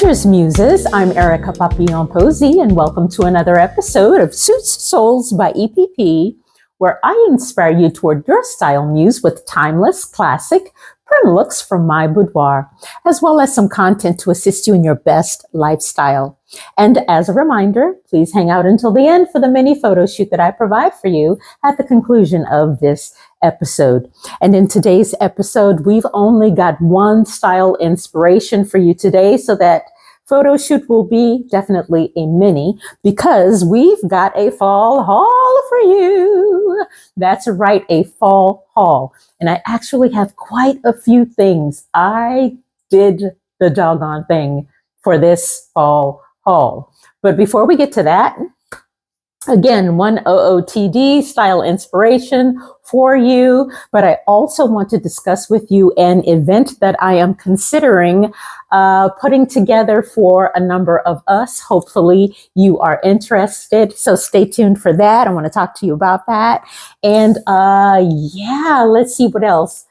Cheers, Muses. I'm Erica Papillon Posey, and welcome to another episode of Suits Souls by EPP, where I inspire you toward your style muse with timeless, classic, prim looks from my boudoir, as well as some content to assist you in your best lifestyle. And as a reminder, please hang out until the end for the mini photo shoot that I provide for you at the conclusion of this episode. And in today's episode, we've only got one style inspiration for you today, so that photo shoot will be definitely a mini, because we've got a fall haul for you. That's right, a fall haul. And I actually have quite a few things. I did the doggone thing for this fall haul. But before we get to that, again, one OOTD style inspiration for you, but I also want to discuss with you an event that I am considering putting together for a number of us. Hopefully you are interested, so stay tuned for that. I want to talk to you about that. And yeah, let's see what else.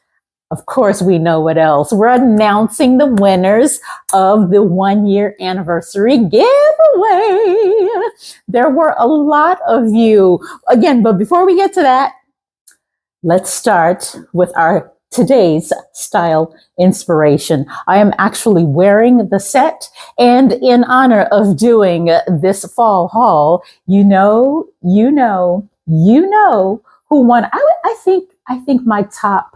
Of course, we know what else. We're announcing the winners of the 1-year anniversary giveaway. There were a lot of you. Again, but before we get to that, let's start with our today's style inspiration. I am actually wearing the set, and in honor of doing this fall haul, you know who won. I think my top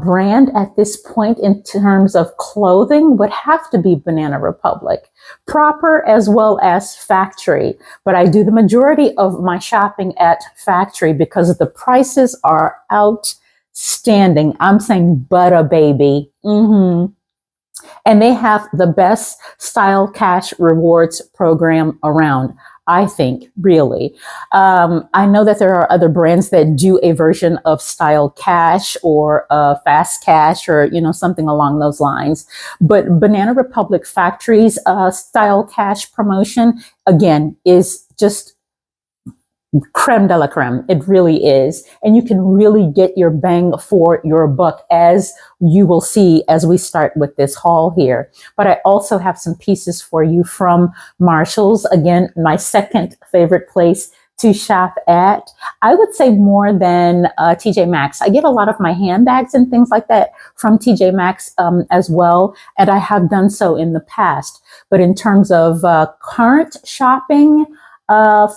brand at this point in terms of clothing would have to be Banana Republic, proper as well as factory. But I do the majority of my shopping at factory because the prices are outstanding. I'm saying butter, baby. And they have the best style cash rewards program around, I think, really. I know that there are other brands that do a version of style cash or fast cash or, something along those lines. But Banana Republic Factory's style cash promotion, again, is just creme de la creme. It really is. And you can really get your bang for your buck, as you will see as we start with this haul here. But I also have some pieces for you from Marshall's. Again, my second favorite place to shop at. I would say more than TJ Maxx. I get a lot of my handbags and things like that from TJ Maxx as well. And I have done so in the past. But in terms of current shopping,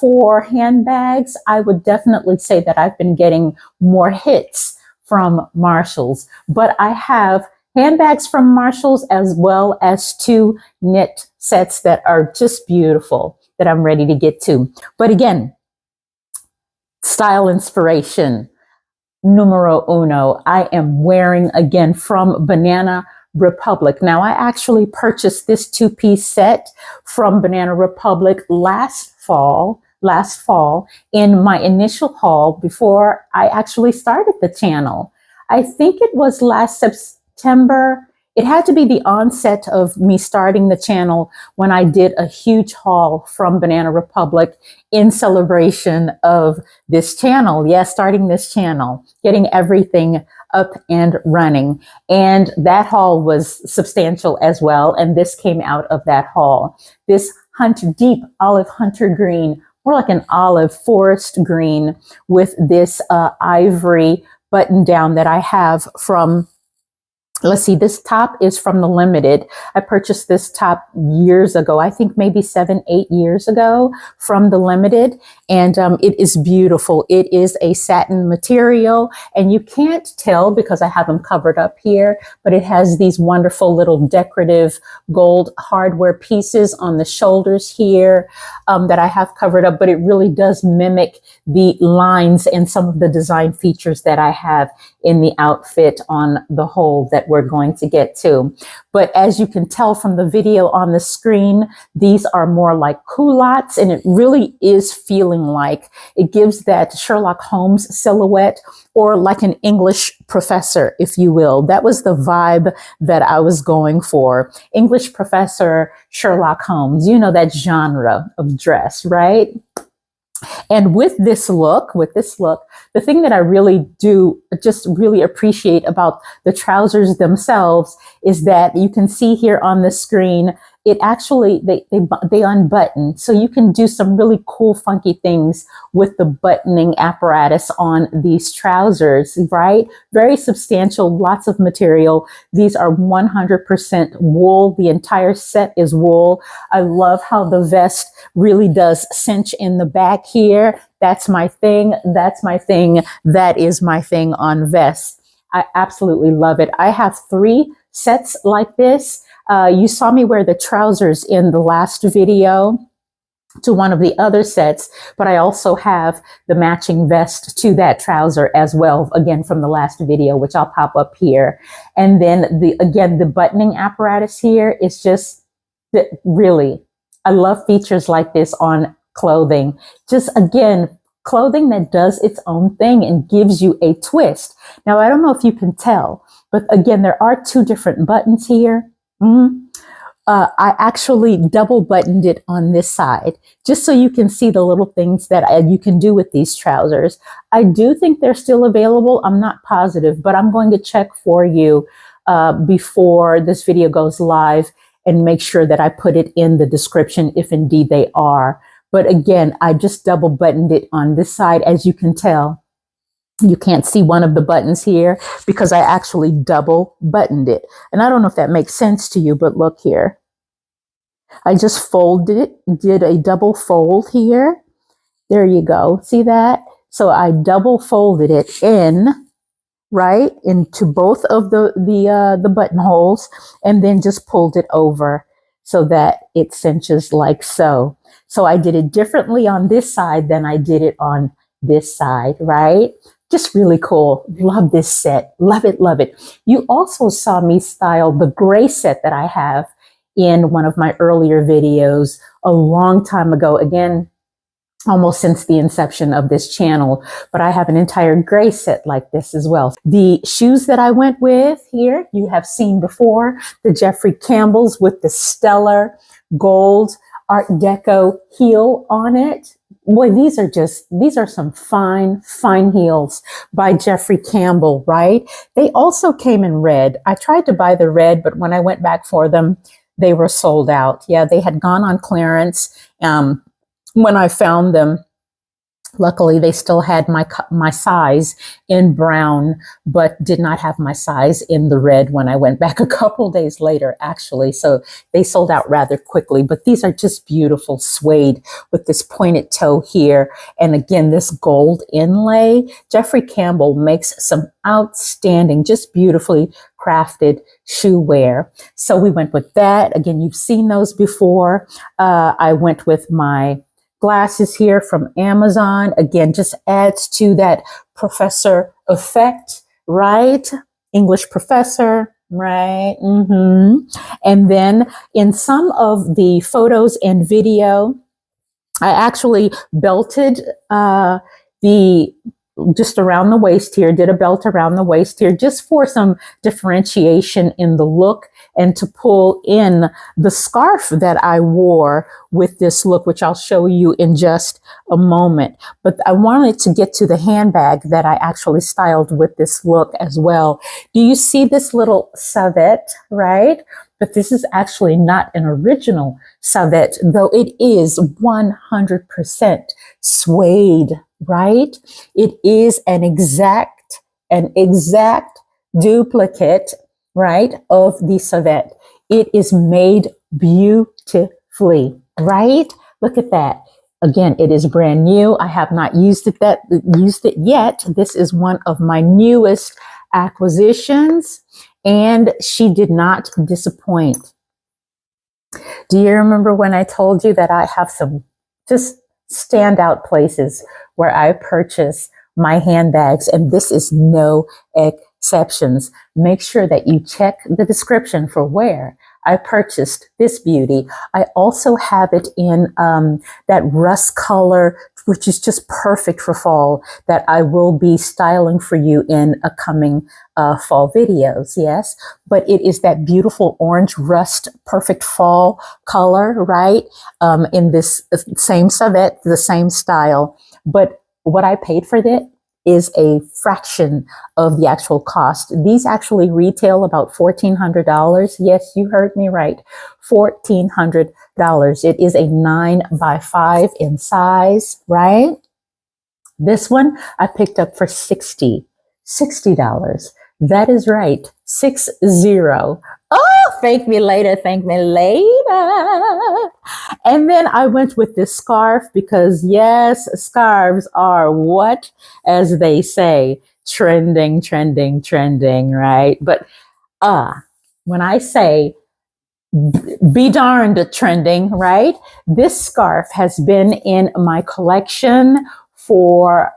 for handbags, I would definitely say that I've been getting more hits from Marshall's. But I have handbags from Marshall's as well as 2 knit sets that are just beautiful that I'm ready to get to. But again, style inspiration numero uno, I am wearing again from Banana Republic. Now, I actually purchased this 2-piece set from Banana Republic last fall in my initial haul before I actually started the channel. I think it was last September. It had to be the onset of me starting the channel when I did a huge haul from Banana Republic in celebration of this channel. Yes, starting this channel, getting everything up and running. And that haul was substantial as well. And this came out of that haul. This deep olive hunter green, more like an olive forest green, with this ivory button down that I have from, let's see, this top is from the Limited. I purchased this top years ago, I think maybe 7-8 years ago from the Limited. And it is beautiful. It is a satin material, and you can't tell because I have them covered up here, but it has these wonderful little decorative gold hardware pieces on the shoulders here that I have covered up, but it really does mimic the lines and some of the design features that I have in the outfit on the whole that we're going to get to. But as you can tell from the video on the screen, these are more like culottes, and it really is feeling like it gives that Sherlock Holmes silhouette, or like an English professor, if you will. That was the vibe that I was going for. English professor, Sherlock Holmes, that genre of dress, right? And with this look, the thing that I really do just really appreciate about the trousers themselves is that you can see here on the screen, it actually, they unbutton. So you can do some really cool, funky things with the buttoning apparatus on these trousers, right? Very substantial, lots of material. These are 100% wool. The entire set is wool. I love how the vest really does cinch in the back here. That's my thing. That's my thing. That is my thing on vests. I absolutely love it. I have 3 sets like this. You saw me wear the trousers in the last video to one of the other sets, but I also have the matching vest to that trouser as well, again, from the last video, which I'll pop up here. And then the buttoning apparatus here is just really, I love features like this on clothing. Just again, clothing that does its own thing and gives you a twist. Now, I don't know if you can tell, but again, there are 2 different buttons here. I actually double buttoned it on this side, just so you can see the little things that you can do with these trousers. I do think they're still available. I'm not positive, but I'm going to check for you before this video goes live and make sure that I put it in the description if indeed they are. But again, I just double buttoned it on this side. As you can tell, you can't see one of the buttons here because I actually double buttoned it. And I don't know if that makes sense to you, but look here. I just folded it, did a double fold here. There you go. See that? So I double folded it in, right, into both of the buttonholes, and then just pulled it over so that it cinches like so. So I did it differently on this side than I did it on this side, right? Just really cool. Love this set. Love it, love it. You also saw me style the gray set that I have in one of my earlier videos a long time ago. Again, almost since the inception of this channel, but I have an entire gray set like this as well. The shoes that I went with here, you have seen before, the Jeffrey Campbells with the stellar gold Art Deco heel on it. Boy, these are some fine heels by Jeffrey Campbell, right? They also came in red. I tried to buy the red, but when I went back for them, they were sold out. Yeah, they had gone on clearance when I found them. Luckily, they still had my size in brown, but did not have my size in the red when I went back a couple days later, actually. So they sold out rather quickly. But these are just beautiful suede with this pointed toe here. And again, this gold inlay. Jeffrey Campbell makes some outstanding, just beautifully crafted shoe wear. So we went with that. Again, you've seen those before. I went with my glasses here from Amazon. Again, just adds to that professor effect, right? English professor, right? And then in some of the photos and video, I actually belted just around the waist here, did a belt around the waist here, just for some differentiation in the look and to pull in the scarf that I wore with this look, which I'll show you in just a moment. But I wanted to get to the handbag that I actually styled with this look as well. Do you see this little savette, right? But this is actually not an original savette, though it is 100% suede, right? It is an exact duplicate, right, of the savette. It is made beautifully, right? Look at that. Again, it is brand new. I have not used it yet. This is one of my newest acquisitions, and she did not disappoint. Do you remember when I told you that I have some just standout places where I purchase my handbags, and this is no exceptions? Make sure that you check the description for where I purchased this beauty. I also have it in that rust color, which is just perfect for fall, that I will be styling for you in upcoming fall videos, yes. But it is that beautiful orange rust, perfect fall color, right? In this same savette, the same style. but what I paid for that is a fraction of the actual cost. These actually retail about $1,400. Yes, you heard me right. $1,400. It is a 9x5 in size, right? This one I picked up for $60. That is right. 60. Oh, thank me later. Thank me later. And then I went with this scarf because yes, scarves are what, as they say, trending, right? But when I say be darned trending, right? This scarf has been in my collection for,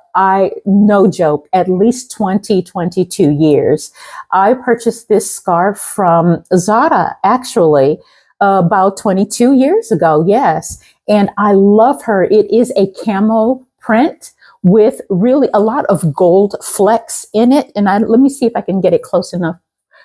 no joke, at least 22 years. I purchased this scarf from Zara, actually, about 22 years ago. Yes. And I love her. It is a camo print with really a lot of gold flecks in it. And let me see if I can get it close enough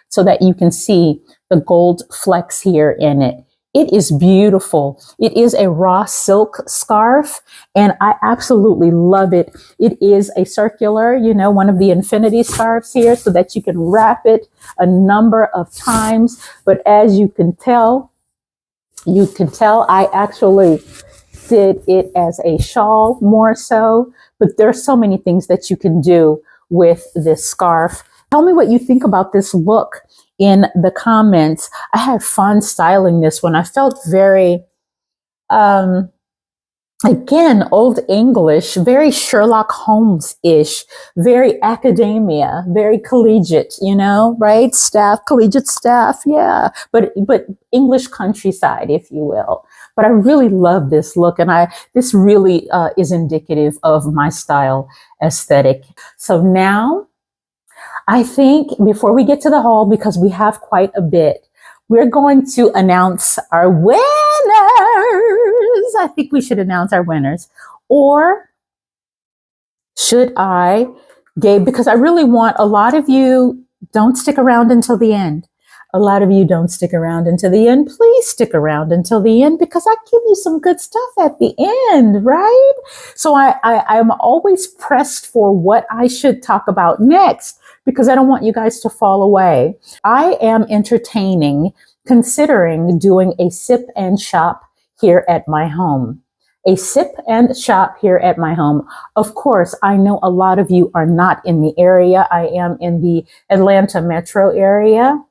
so that you can see the gold flecks here in it. It is beautiful. It is a raw silk scarf, and I absolutely love it. It is a circular, one of the infinity scarves here so that you can wrap it a number of times. But as you can tell, I actually did it as a shawl more so, but there's so many things that you can do with this scarf. Tell me what you think about this look in the comments. I had fun styling this one. I felt very, again, Old English, very Sherlock Holmes-ish, very academia, very collegiate, right? Collegiate staff, yeah. But English countryside, if you will. But I really love this look, and this really is indicative of my style aesthetic. So now, I think before we get to the haul, because we have quite a bit, we're going to announce our winners. I think we should announce our winners. Or should I, Gabe, because I really want, a lot of you don't stick around until the end. A lot of you don't stick around until the end. Please stick around until the end because I give you some good stuff at the end, right? So I'm always pressed for what I should talk about next, because I don't want you guys to fall away. I am considering doing a sip and shop here at my home. A sip and shop here at my home. Of course, I know a lot of you are not in the area. I am in the Atlanta metro area.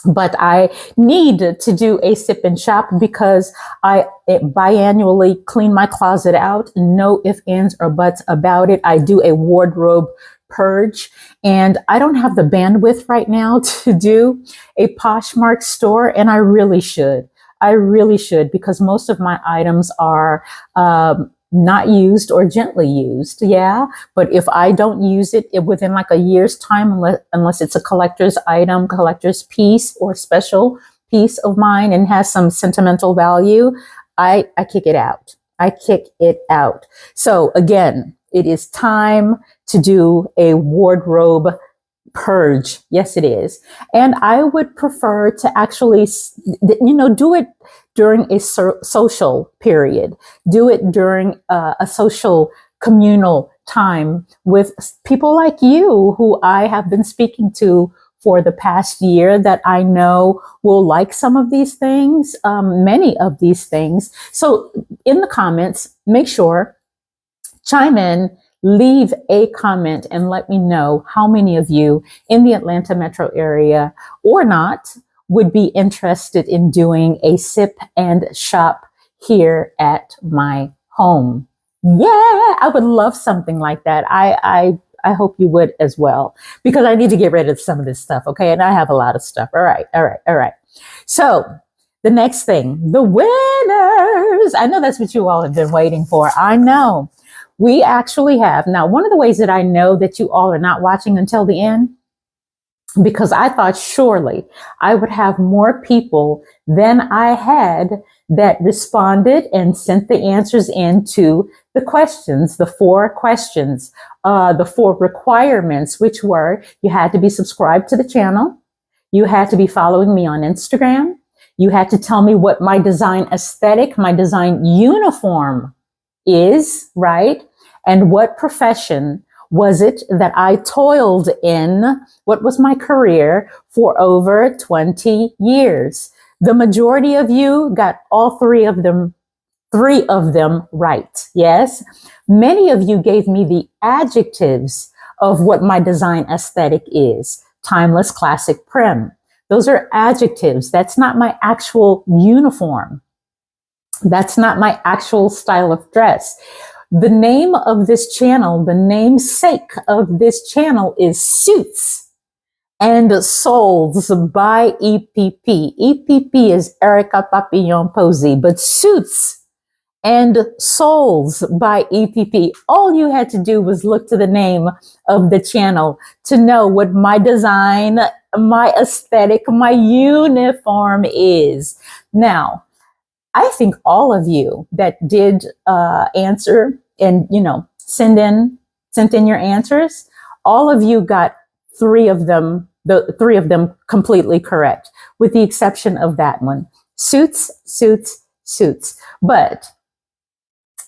But I need to do a sip and shop because I biannually clean my closet out. No ifs, ands, or buts about it. I do a wardrobe purge, and I don't have the bandwidth right now to do a Poshmark store, and I really should. Because most of my items are not used or gently used. Yeah. But if I don't use it within like a year's time, unless it's a collector's item, collector's piece, or special piece of mine and has some sentimental value, I kick it out. So again, it is time to do a wardrobe purge. Yes, it is. And I would prefer to actually, do it during a social period. Do it during a social communal time with people like you who I have been speaking to for the past year that I know will like some of these things, many of these things. So in the comments, make sure, chime in, leave a comment and let me know how many of you in the Atlanta metro area or not would be interested in doing a sip and shop here at my home. Yeah, I would love something like that. I hope you would as well, because I need to get rid of some of this stuff. Okay. And I have a lot of stuff. All right. So the next thing, the winners. I know that's what you all have been waiting for. I know. We actually have. Now, one of the ways that I know that you all are not watching until the end, because I thought surely I would have more people than I had that responded and sent the answers into the questions, the 4 questions, the 4 requirements, which were you had to be subscribed to the channel, you had to be following me on Instagram, you had to tell me what my design aesthetic, my design uniform is, right? And what profession was it that I toiled in? What was my career for over 20 years? The majority of you got all three of them right. Yes. Many of you gave me the adjectives of what my design aesthetic is. Timeless, classic, prim. Those are adjectives. That's not my actual uniform. That's not my actual style of dress. The name of this channel, the namesake of this channel is Suits and Souls by EPP. EPP is Erica Papillon Posey, but Suits and Souls by EPP. All you had to do was look to the name of the channel to know what my design, my aesthetic, my uniform is. Now, I think all of you that did answer and, sent in your answers, all of you got the three of them completely correct, with the exception of that one. Suits, suits, suits. But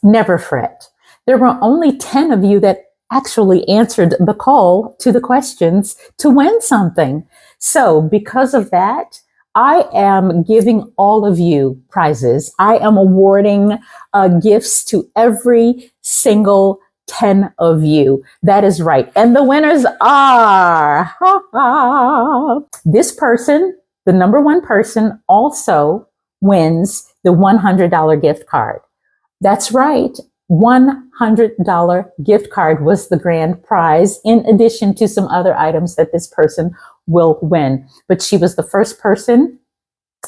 never fret. There were only 10 of you that actually answered the call to the questions to win something. So because of that, I am giving all of you prizes. I am awarding gifts to every single 10 of you. That is right. And the winners are this person, the number one person, also wins the $100 gift card. That's right. $100 gift card was the grand prize, in addition to some other items that this person will win. But she was the first person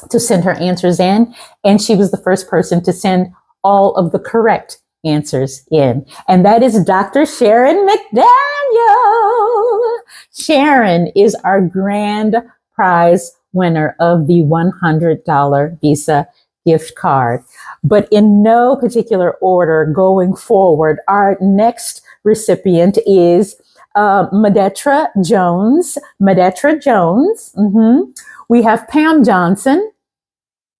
to send her answers in, and she was the first person to send all of the correct answers in. And that is Dr. Sharon McDaniel. Sharon is our grand prize winner of the $100 Visa gift card. But in no particular order going forward, our next recipient is Medetra Jones. Medetra Jones. We have Pam Johnson.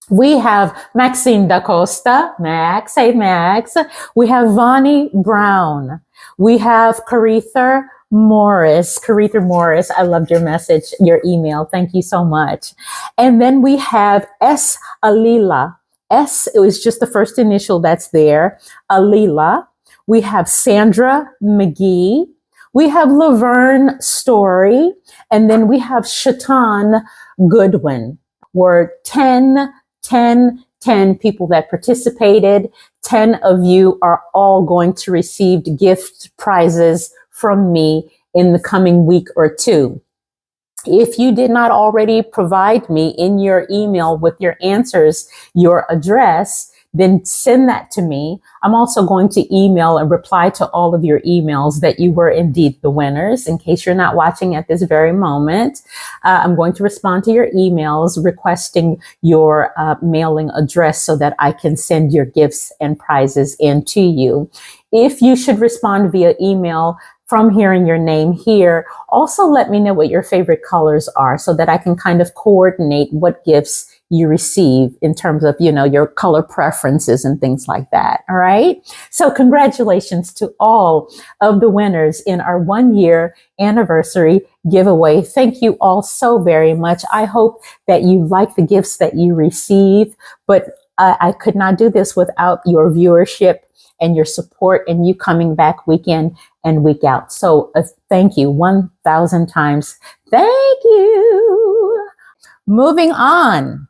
We have Maxine Da Costa. Max, hey Max. We have Vonnie Brown. We have Caritha Morris. Caritha Morris, I loved your message, your email. Thank you so much. And then we have S. Alila. S, it was just the first initial that's there. Alila. We have Sandra McGee. We have Laverne Story. And then we have Shatan Goodwin. We're 10 people that participated. 10 of you are all going to receive gift prizes from me in the coming week or two. If you did not already provide me in your email with your answers, your address, then send that to me. I'm also going to email and reply to all of your emails that you were indeed the winners. In case you're not watching at this very moment, I'm going to respond to your emails requesting your mailing address so that I can send your gifts and prizes in to you. If you should respond via email, from hearing your name here, also let me know what your favorite colors are so that I can kind of coordinate what gifts you receive in terms of, your color preferences and things like that. All right. So congratulations to all of the winners in our 1-year anniversary giveaway. Thank you all so very much. I hope that you like the gifts that you receive, but I could not do this without your viewership and your support and you coming back week in and week out. So thank you 1,000 times. Thank you. Moving on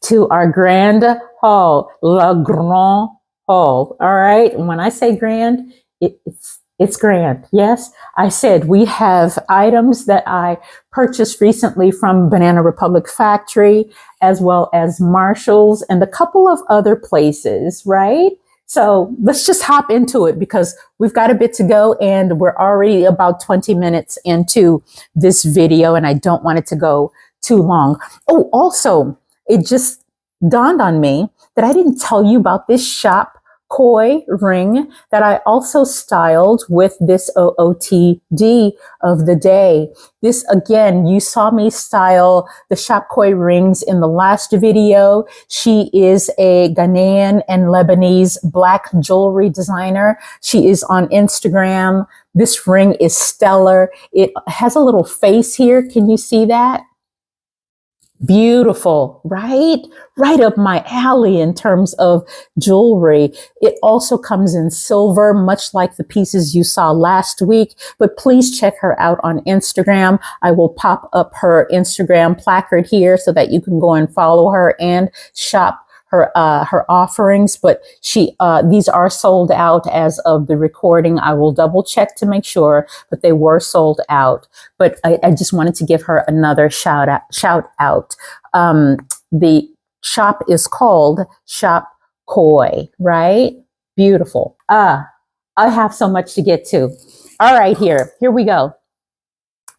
to our grand haul, Le Grand Haul. All right. And when I say grand, it's grand. Yes. I said we have items that I purchased recently from Banana Republic Factory, as well as Marshall's and a couple of other places, right? So let's just hop into it because we've got a bit to go and we're already about 20 minutes into this video and I don't want it to go too long. Oh, also, it just dawned on me that I didn't tell you about this shop koi ring that I also styled with this OOTD of the day. This, again, you saw me style the shop koi rings in the last video. She is a Ghanaian and Lebanese black jewelry designer. She is on Instagram. This ring is stellar. It has a little face here. Can you see that? Beautiful, right? Right up my alley in terms of jewelry. It also comes in silver, much like the pieces you saw last week, but please check her out on Instagram. I will pop up her Instagram placard here so that you can go and follow her and shop her offerings, but these are sold out as of the recording. I will double check to make sure, but they were sold out. But I just wanted to give her another shout out. The shop is called Shop Koi, right? Beautiful. I have so much to get to. All right, here we go.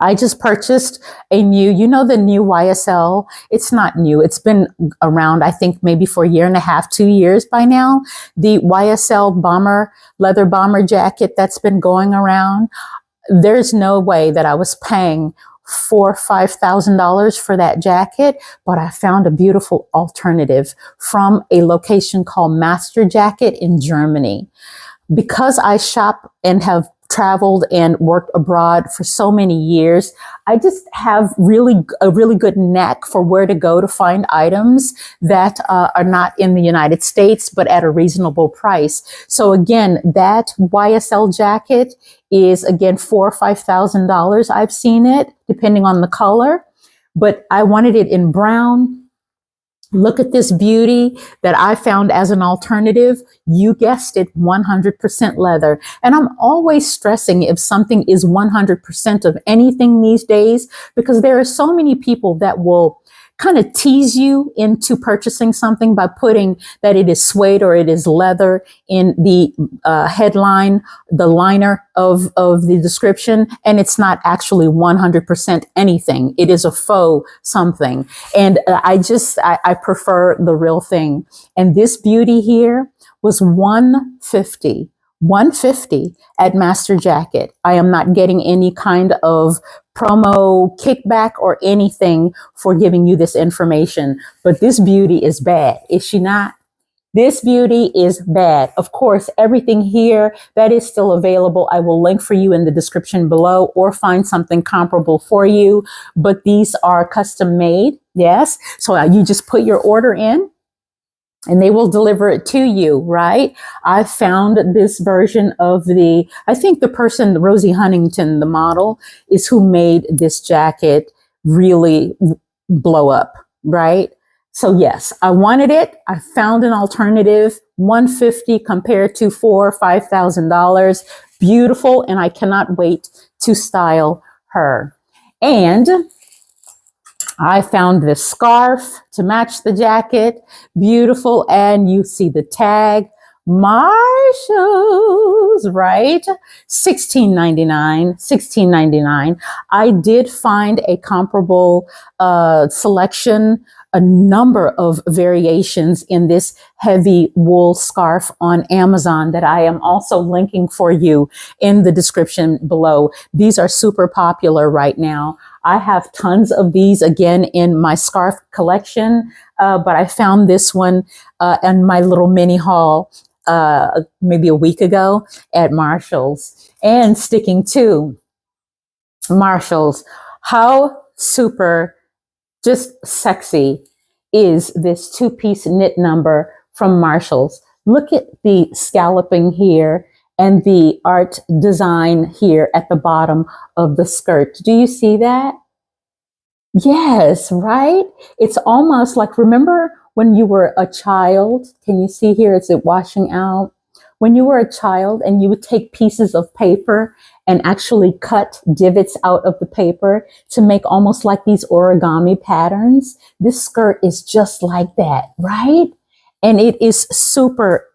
I just purchased a new, the new YSL. It's not new. It's been around, I think, maybe for a year and a half, 2 years by now. The YSL leather bomber jacket that's been going around. There's no way that I was paying $4,000 or $5,000 for that jacket, but I found a beautiful alternative from a location called Master Jacket in Germany. Because I shop and have traveled and worked abroad for so many years, I just have a really good knack for where to go to find items that are not in the United States, but at a reasonable price. So again, that YSL jacket is again $4,000 or $5,000. I've seen it depending on the color, but I wanted it in brown. Look at this beauty that I found as an alternative. You guessed it, 100% leather. And I'm always stressing if something is 100% of anything these days, because there are so many people that will kind of tease you into purchasing something by putting that it is suede or it is leather in the headline, the liner of the description, and it's not actually 100% anything. It is a faux something. And I prefer the real thing. And this beauty here was $150 at Master Jacket. I am not getting any kind of promo kickback or anything for giving you this information, but this beauty is bad, is she not? This beauty is bad. Of course, everything here that is still available, I will link for you in the description below or find something comparable for you, but these are custom made. Yes. So you just put your order in and they will deliver it to you, right? I found this version of I think the person, Rosie Huntington, the model, is who made this jacket really blow up, right? So yes, I wanted it. I found an alternative, $150 compared to $4,000 or $5,000. Beautiful, and I cannot wait to style her. And I found this scarf to match the jacket. Beautiful. And you see the tag, Marshalls, right? $16.99. I did find a comparable selection, a number of variations in this heavy wool scarf on Amazon that I am also linking for you in the description below. These are super popular right now. I have tons of these again in my scarf collection, but I found this one in my little mini haul maybe a week ago at Marshall's. And sticking to Marshall's, how super just sexy is this two-piece knit number from Marshall's. Look at the scalloping here and the art design here at the bottom of the skirt. Do you see that? Yes, right? It's almost like, remember when you were a child? Can you see here? Is it washing out? When you were a child and you would take pieces of paper and actually cut divots out of the paper to make almost like these origami patterns. This skirt is just like that, right? And it is super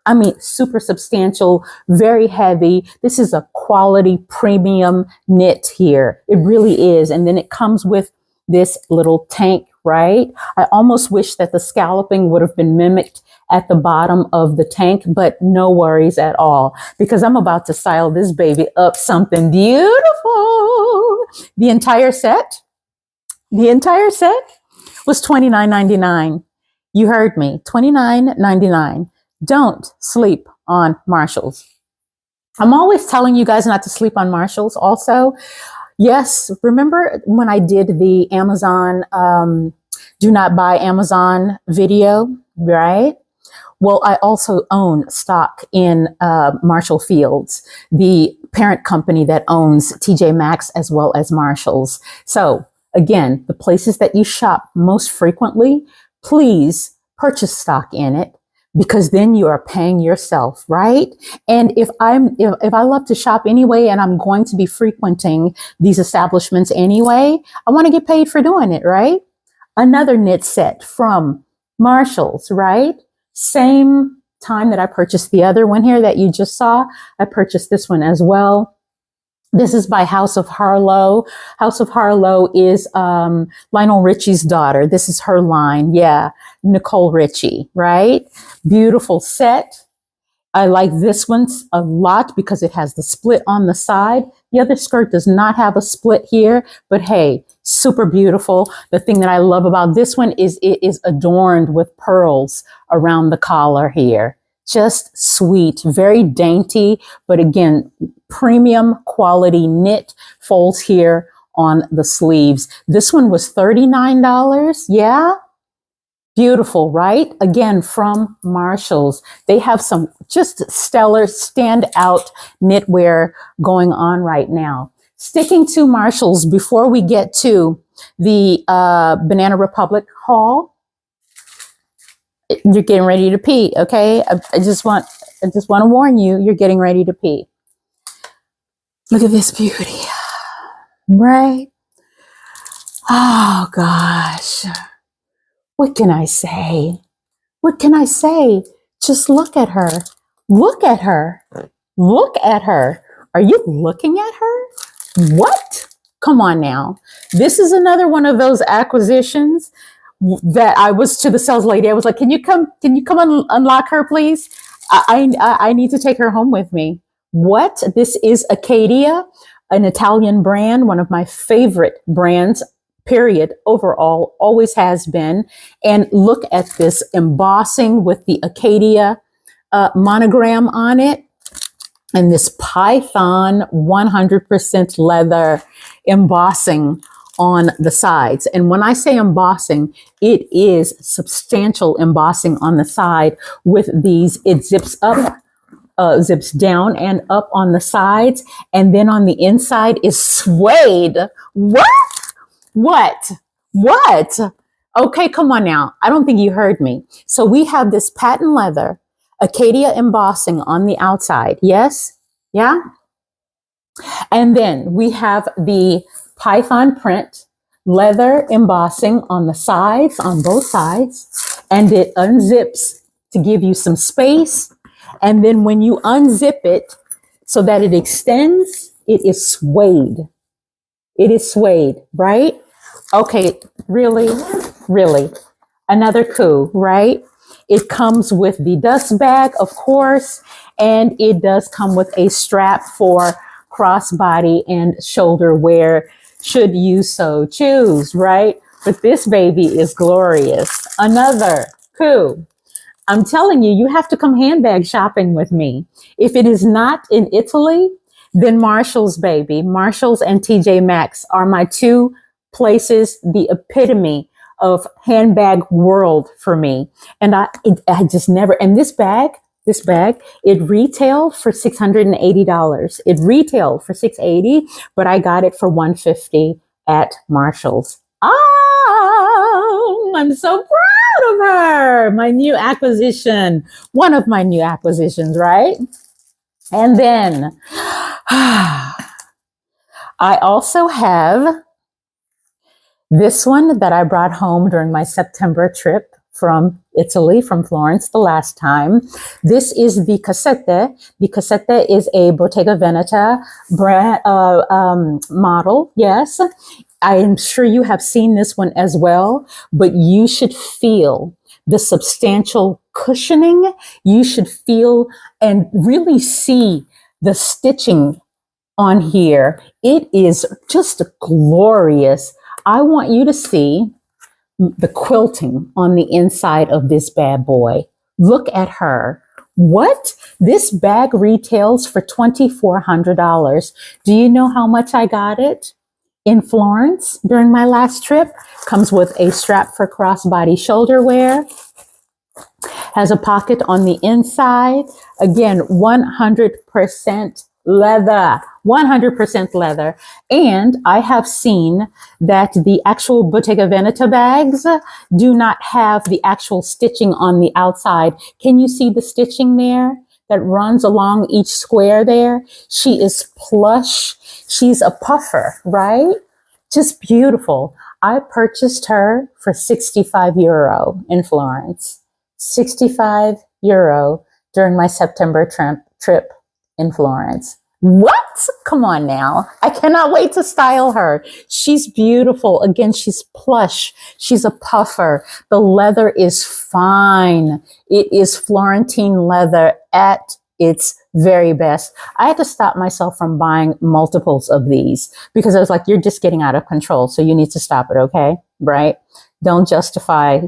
substantial, very heavy. This is a quality premium knit here. It really is. And then it comes with this little tank right? I almost wish that the scalloping would have been mimicked at the bottom of the tank, but no worries at all, because I'm about to style this baby up something beautiful. The entire set was $29.99. You heard me, $29.99. Don't sleep on Marshalls. I'm always telling you guys not to sleep on Marshalls also. Yes, remember when I did the Amazon, do not buy Amazon video, right? Well, I also own stock in Marshall Fields, the parent company that owns TJ Maxx as well as Marshalls. So again, the places that you shop most frequently, please purchase stock in it, because then you are paying yourself, right? And if I love to shop anyway, and I'm going to be frequenting these establishments anyway, I want to get paid for doing it, right? Another knit set from Marshalls, right? Same time that I purchased the other one here that you just saw, I purchased this one as well. This is by House of Harlow. House of Harlow is Lionel Richie's daughter. This is her line. Yeah, Nicole Richie, right? Beautiful set. I like this one a lot because it has the split on the side. The other skirt does not have a split here, but hey, super beautiful. The thing that I love about this one is it is adorned with pearls around the collar here. Just sweet, very dainty, but again, premium quality knit folds here on the sleeves. This one was $39. Yeah. Beautiful, right? Again, from Marshalls. They have some just stellar standout knitwear going on right now. Sticking to Marshalls before we get to the Banana Republic haul. You're getting ready to pee, okay? I just want to warn you, you're getting ready to pee. Look at this beauty, right? Oh gosh. What can I say? What can I say? Just look at her. Look at her. Look at her. Are you looking at her? What? Come on now. This is another one of those acquisitions that I was to the sales lady. I was like, can you come unlock her, please? I need to take her home with me. What? This is Acadia, an Italian brand, one of my favorite brands, period, overall, always has been. And look at this embossing with the Acadia monogram on it. And this Python 100% leather embossing on the sides. And when I say embossing, it is substantial embossing on the side with these. It zips up, zips down and up on the sides. And then on the inside is suede. What? What? What? Okay, come on now. I don't think you heard me. So we have this patent leather, Acadia embossing on the outside. Yes? Yeah? And then we have the Python print, leather embossing on the sides, on both sides. And it unzips to give you some space. And then when you unzip it so that it extends, it is suede. It is suede, right? Okay, really, really. Another coup, right? It comes with the dust bag, of course, and it does come with a strap for crossbody and shoulder wear, should you so choose, right? But this baby is glorious. Another coup. I'm telling you, you have to come handbag shopping with me. If it is not in Italy, then Marshalls, baby. Marshalls and TJ Maxx are my two places, the epitome of handbag world for me. And I just never, and this bag, it retailed for $680. It retailed for $680, but I got it for $150 at Marshalls. Oh, I'm so proud of her. My new acquisition, one of my new acquisitions, right? And then I also have this one that I brought home during my September trip from Italy, from Florence the last time. This is the Cassette. The Cassette is a Bottega Veneta brand, model, yes. I am sure you have seen this one as well, but you should feel the substantial cushioning. You should feel and really see the stitching on here. It is just glorious. I want you to see the quilting on the inside of this bad boy. Look at her. What? This bag retails for $2,400. Do you know how much I got it in Florence during my last trip? Comes with a strap for crossbody shoulder wear. Has a pocket on the inside. Again, 100% leather, 100% leather. And I have seen that the actual Bottega Veneta bags do not have the actual stitching on the outside. Can you see the stitching there that runs along each square there? She is plush. She's a puffer, right? Just beautiful. I purchased her for €65 in Florence. €65 during my September trip in Florence. What? Come on now. I cannot wait to style her. She's beautiful. Again, she's plush. She's a puffer. The leather is fine. It is Florentine leather at its very best. I had to stop myself from buying multiples of these because I was like, you're just getting out of control. So you need to stop it. Okay. Right. Don't justify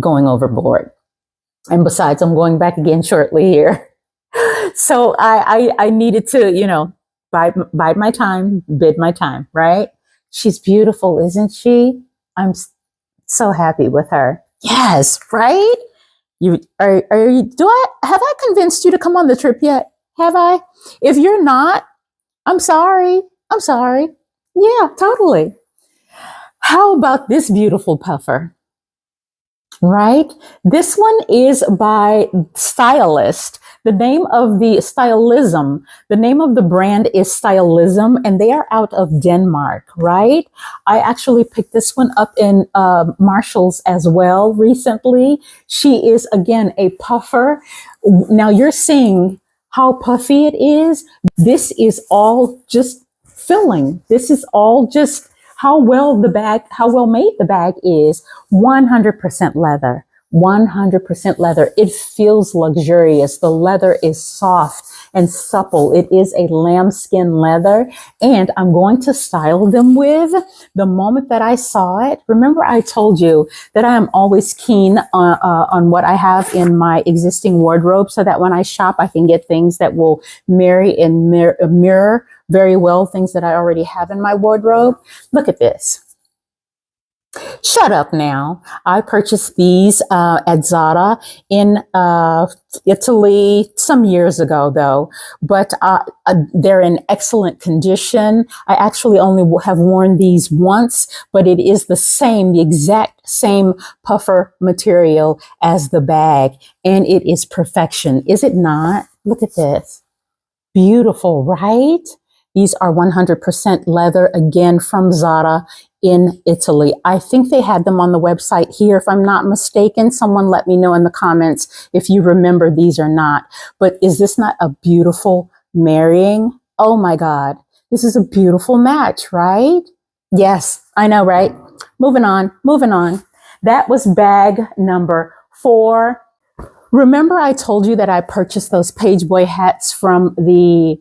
going overboard. And besides, I'm going back again shortly here. So I needed to, you know, bide my time, bid my time, right? She's beautiful, isn't she? I'm so happy with her. Yes, right? You have I convinced you to come on the trip yet? Have I? If you're not, I'm sorry. I'm sorry. Yeah, totally. How about this beautiful puffer? Right? This one is by Stylist. The name of the Stylism, the name of the brand is Stylism, and they are out of Denmark, right? I actually picked this one up in Marshall's as well recently. She is, again, a puffer. Now you're seeing how puffy it is. This is all just filling. This is all just how well made the bag is. 100% leather, 100% leather. It feels luxurious. The leather is soft and supple. It is a lambskin leather, and I'm going to style them with. The moment that I saw it, remember I told you that I am always keen on what I have in my existing wardrobe so that when I shop, I can get things that will marry and mirror very well things that I already have in my wardrobe. Look at this. Shut up now. I purchased these at Zara in Italy some years ago, though, but they're in excellent condition. I actually only have worn these once, but it is the exact same puffer material as the bag, and it is perfection. Is it not? Look at this. Beautiful, right? These are 100% leather, again, from Zara in Italy. I think they had them on the website here, if I'm not mistaken. Someone let me know in the comments if you remember these or not. But is this not a beautiful marrying? Oh my God, this is a beautiful match, right? Yes, I know, right? Moving on. That was bag number 4. Remember I told you that I purchased those pageboy hats from the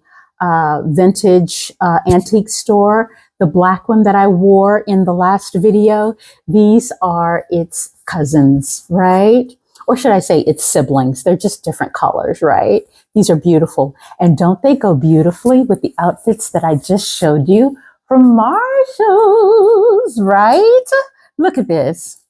vintage antique store, the black one that I wore in the last video. These are its cousins, right? Or should I say its siblings? They're just different colors, right? These are beautiful. And don't they go beautifully with the outfits that I just showed you from Marshall's, right? Look at this.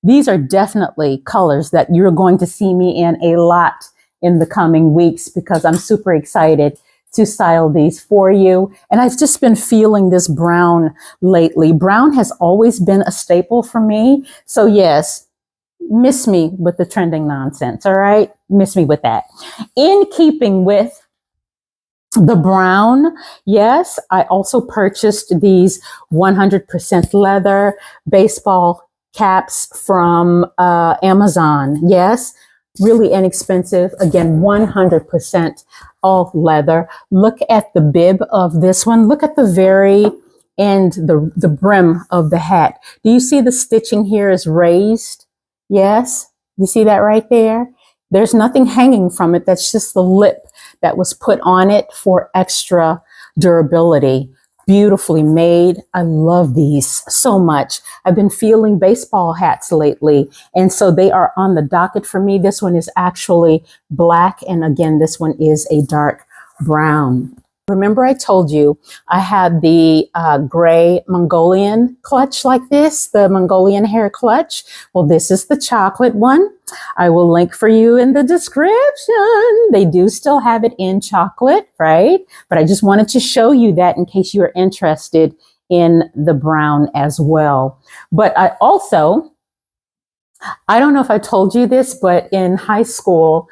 These are definitely colors that you're going to see me in a lot in the coming weeks because I'm super excited to style these for you. And I've just been feeling this brown lately. Brown has always been a staple for me. So yes, miss me with the trending nonsense, all right? Miss me with that. In keeping with the brown, yes, I also purchased these 100% leather baseball caps from Amazon. Yes, really inexpensive. Again, 100% all leather. Look at the bib of this one. Look at the very and the brim of the hat. Do you see the stitching here is raised? Yes. You see that right there? There's nothing hanging from it. That's just the lip that was put on it for extra durability. Beautifully made. I love these so much. I've been feeling baseball hats lately, and so they are on the docket for me. This one is actually black, and again, this one is a dark brown. Remember I told you I had the gray Mongolian clutch like this, the Mongolian hair clutch. Well, this is the chocolate one. I will link for you in the description. They do still have it in chocolate, right? But I just wanted to show you that in case you're interested in the brown as well. But I don't know if I told you this, but in high school,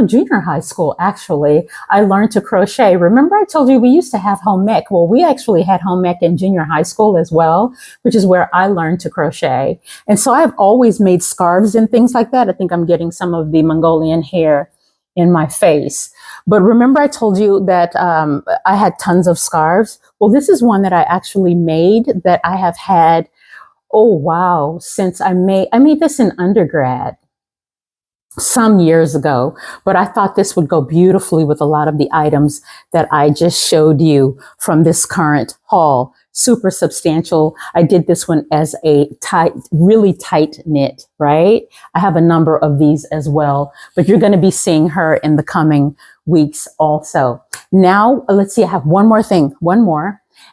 junior high school, actually, I learned to crochet. Remember I told you we used to have home ec? Well, we actually had home ec in junior high school as well, which is where I learned to crochet. And so I've always made scarves and things like that. I think I'm getting some of the Mongolian hair in my face. But remember I told you that I had tons of scarves? Well, this is one that I actually made that I have had, oh wow, since I made this in undergrad some years ago, but I thought this would go beautifully with a lot of the items that I just showed you from this current haul. Super substantial. I did this one as a really tight knit, right? I have a number of these as well, but you're going to be seeing her in the coming weeks also. Now, let's see, I have one more.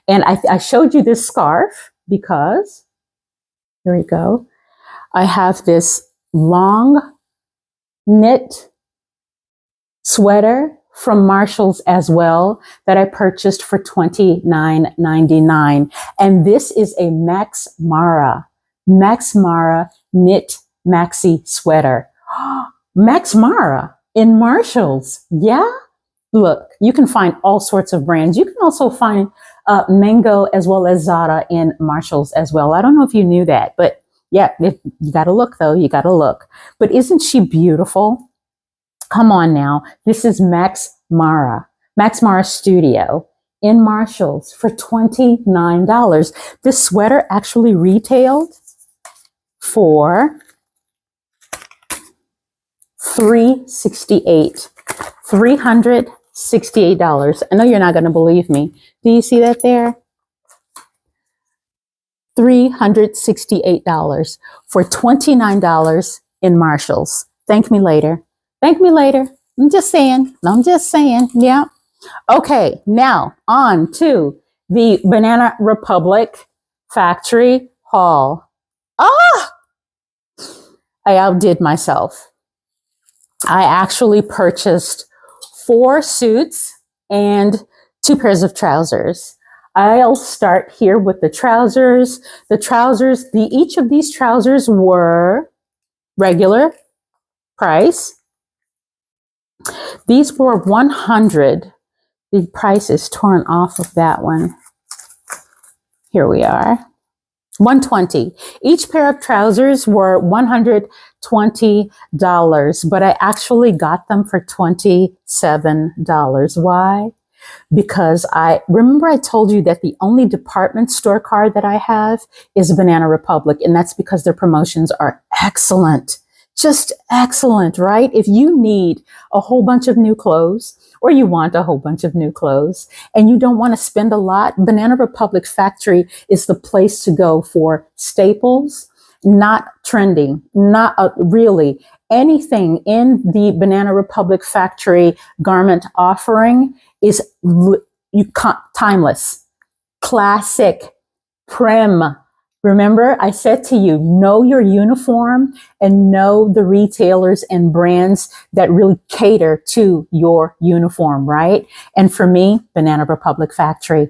And I showed you this scarf because, here we go. I have this long knit sweater from Marshalls as well that I purchased for $29.99. And this is a Max Mara knit maxi sweater. Max Mara in Marshalls. Yeah. Look, you can find all sorts of brands. You can also find Mango as well as Zara in Marshalls as well. I don't know if you knew that, but yeah, you got to look though. You got to look. But isn't she beautiful? Come on now. This is Max Mara Studio in Marshalls for $29. This sweater actually retailed for $368. $368. I know you're not going to believe me. Do you see that there? $368 for $29 in Marshalls. Thank me later. Thank me later. I'm just saying. Yeah. Okay. Now on to the Banana Republic factory haul. I outdid myself. I actually purchased 4 suits and 2 pairs of trousers. I'll start here with the trousers. Each of these trousers were regular price. These were $100. The price is torn off of that one. Here we are. $120. Each pair of trousers were $120, but I actually got them for $27. Why? Because I told you that the only department store card that I have is Banana Republic, and that's because their promotions are excellent. Just excellent, right? If you need a whole bunch of new clothes, or you want a whole bunch of new clothes, and you don't want to spend a lot, Banana Republic Factory is the place to go for staples, not trending, not really anything in the Banana Republic Factory garment offering is timeless, classic, prim. Remember, I said to you, know your uniform and know the retailers and brands that really cater to your uniform, right? And for me, Banana Republic Factory.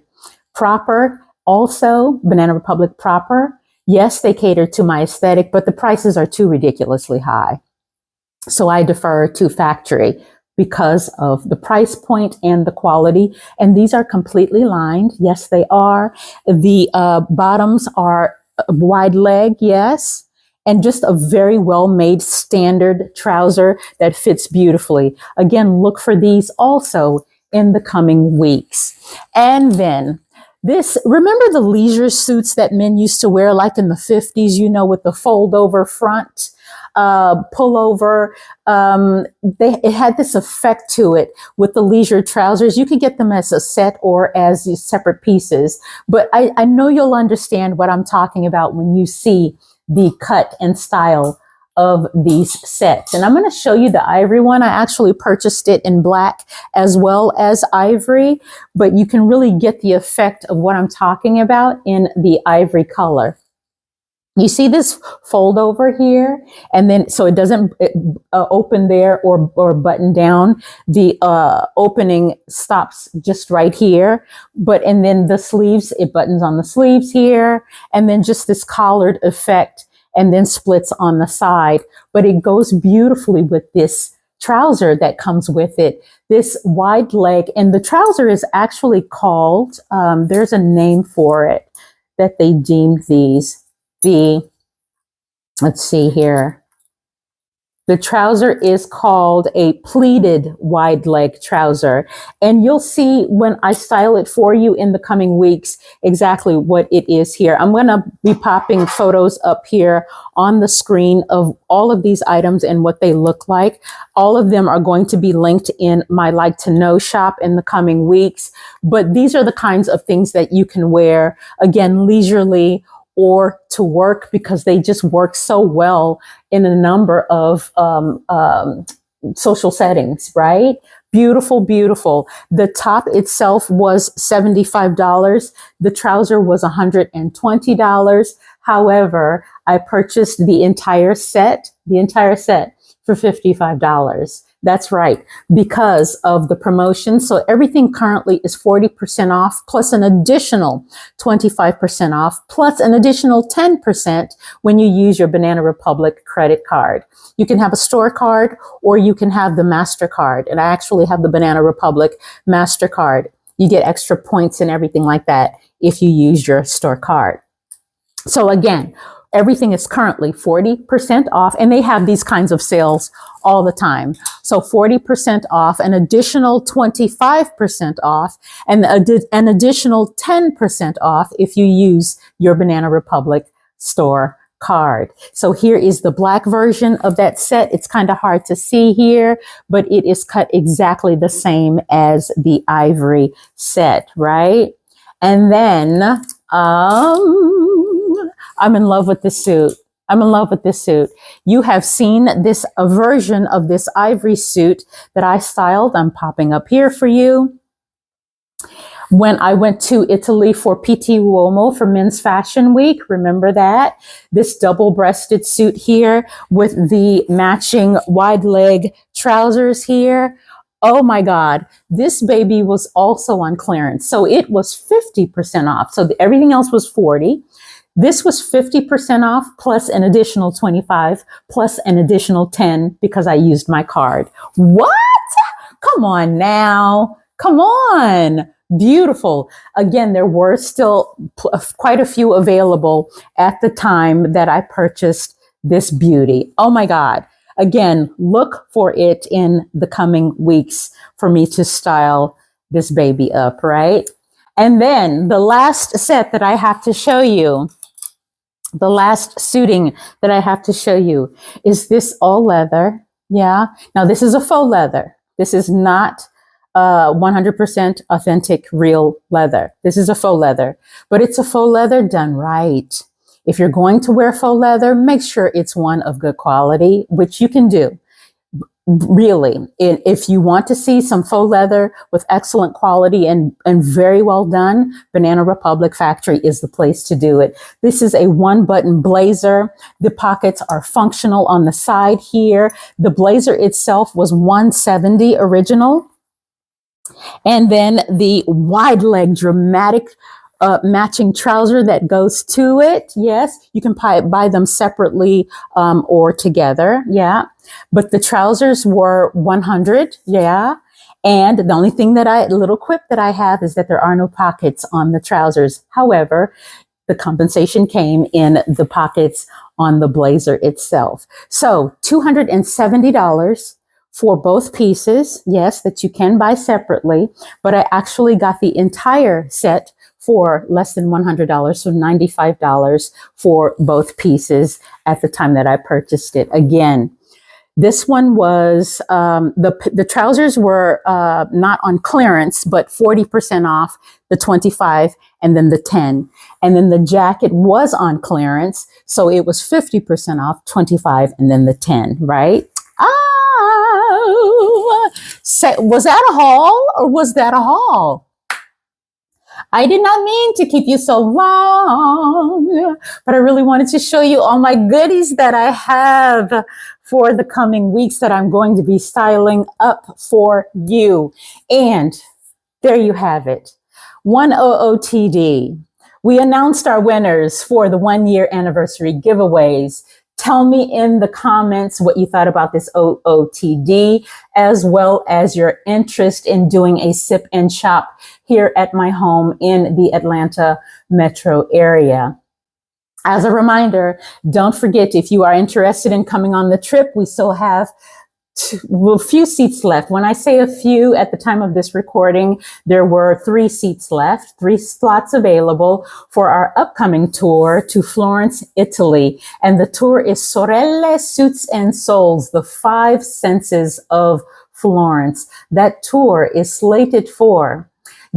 Proper, also Banana Republic Proper. Yes, they cater to my aesthetic, but the prices are too ridiculously high. So I defer to Factory because of the price point and the quality. And these are completely lined. Yes, they are. The bottoms are wide leg, yes. And just a very well-made standard trouser that fits beautifully. Again, look for these also in the coming weeks. And then Remember the leisure suits that men used to wear like in the 50s, you know, with the fold over front, pullover. It had this effect to it with the leisure trousers. You could get them as a set or as separate pieces, but I know you'll understand what I'm talking about when you see the cut and style of these sets. And I'm going to show you the ivory one. I actually purchased it in black as well as ivory, but you can really get the effect of what I'm talking about in the ivory color. You see this fold over here, and then so it doesn't open there or button down. The opening stops just right here, and then the sleeves, it buttons on the sleeves here, and then just this collared effect, and then splits on the side. But it goes beautifully with this trouser that comes with it, this wide leg. And the trouser is actually called, there's a name for it that they deemed these. Let's see here. The trouser is called a pleated wide leg trouser. And you'll see when I style it for you in the coming weeks exactly what it is here. I'm going to be popping photos up here on the screen of all of these items and what they look like. All of them are going to be linked in my Like to Know shop in the coming weeks. But these are the kinds of things that you can wear, again, leisurely or to work, because they just work so well in a number of social settings, right? Beautiful, beautiful. The top itself was $75. The trouser was $120. However, I purchased the entire set for $55. That's right, because of the promotion. So everything currently is 40% off, plus an additional 25% off, plus an additional 10% when you use your Banana Republic credit card. You can have a store card or you can have the MasterCard. And I actually have the Banana Republic MasterCard. You get extra points and everything like that if you use your store card. So again, everything is currently 40% off, and they have these kinds of sales all the time. So 40% off, an additional 25% off, and an additional 10% off if you use your Banana Republic store card. So here is the black version of that set. It's kind of hard to see here, but it is cut exactly the same as the ivory set, right? And then, I'm in love with this suit. I'm in love with this suit. You have seen a version of this ivory suit that I styled. I'm popping up here for you. When I went to Italy for PT Uomo for Men's Fashion Week, remember that? This double-breasted suit here with the matching wide leg trousers here. Oh my God, this baby was also on clearance. So it was 50% off. So everything else was 40. This was 50% off plus an additional 25 plus an additional 10 because I used my card. What? Come on now. Come on. Beautiful. Again, there were still quite a few available at the time that I purchased this beauty. Oh my God. Again, look for it in the coming weeks for me to style this baby up, right? And then the last set that I have to show you, the last suiting that I have to show you is this all leather. Yeah. Now this is a faux leather. This is not 100% authentic real leather. This is a faux leather, but it's a faux leather done right. If you're going to wear faux leather, make sure it's one of good quality, which you can do. Really, if you want to see some faux leather with excellent quality and very well done, Banana Republic Factory is the place to do it. This is a one-button blazer. The pockets are functional on the side here. The blazer itself was $170 original. And then the wide leg dramatic matching trouser that goes to it. Yes, you can buy them separately or together. Yeah, but the trousers were $100. Yeah, and the only thing little quip that I have is that there are no pockets on the trousers. However, the compensation came in the pockets on the blazer itself. So $270 for both pieces. Yes, that you can buy separately, but I actually got the entire set for less than $100, so $95 for both pieces at the time that I purchased it. Again, this one was, the trousers were not on clearance, but 40% off, the 25 and then the 10. And then the jacket was on clearance, so it was 50% off, 25 and then the 10, right? Oh, was that a haul or was that a haul? I did not mean to keep you so long, but I really wanted to show you all my goodies that I have for the coming weeks that I'm going to be styling up for you. And there you have it. One OOTD. We announced our winners for the 1-year anniversary giveaways. Tell me in the comments what you thought about this OOTD, as well as your interest in doing a sip and shop here at my home in the Atlanta metro area. As a reminder, don't forget, if you are interested in coming on the trip, we still have a few seats left. When I say a few, at the time of this recording, there were 3 seats left, 3 slots available for our upcoming tour to Florence, Italy. And the tour is Sorelle Suits and Souls, the 5 senses of Florence. That tour is slated for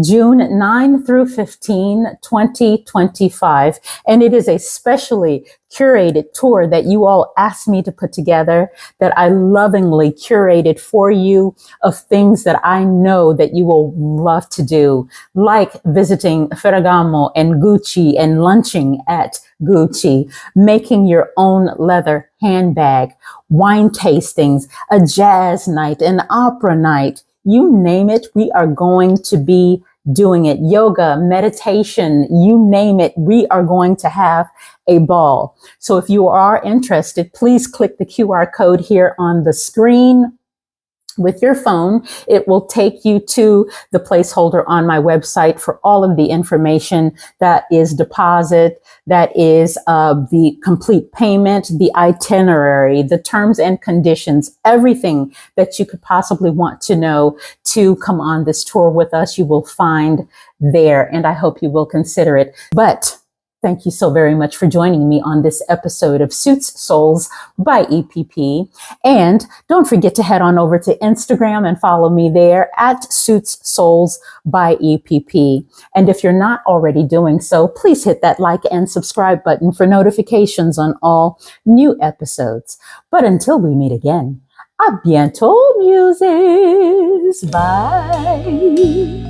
June 9 through 15, 2025. And it is a specially curated tour that you all asked me to put together, that I lovingly curated for you, of things that I know that you will love to do, like visiting Ferragamo and Gucci and lunching at Gucci, making your own leather handbag, wine tastings, a jazz night, an opera night. You name it, we are going to be doing it. Yoga, meditation, you name it, we are going to have a ball. So if you are interested, please click the QR code here on the screen with your phone. It will take you to the placeholder on my website for all of the information. That is deposit, that is the complete payment, the itinerary, the terms and conditions, everything that you could possibly want to know to come on this tour with us, you will find there. And I hope you will consider it. But thank you so very much for joining me on this episode of Suits Souls by EPP. And don't forget to head on over to Instagram and follow me there at Suits Souls by EPP. And if you're not already doing so, please hit that like and subscribe button for notifications on all new episodes. But until we meet again, à bientôt, Muses. Bye.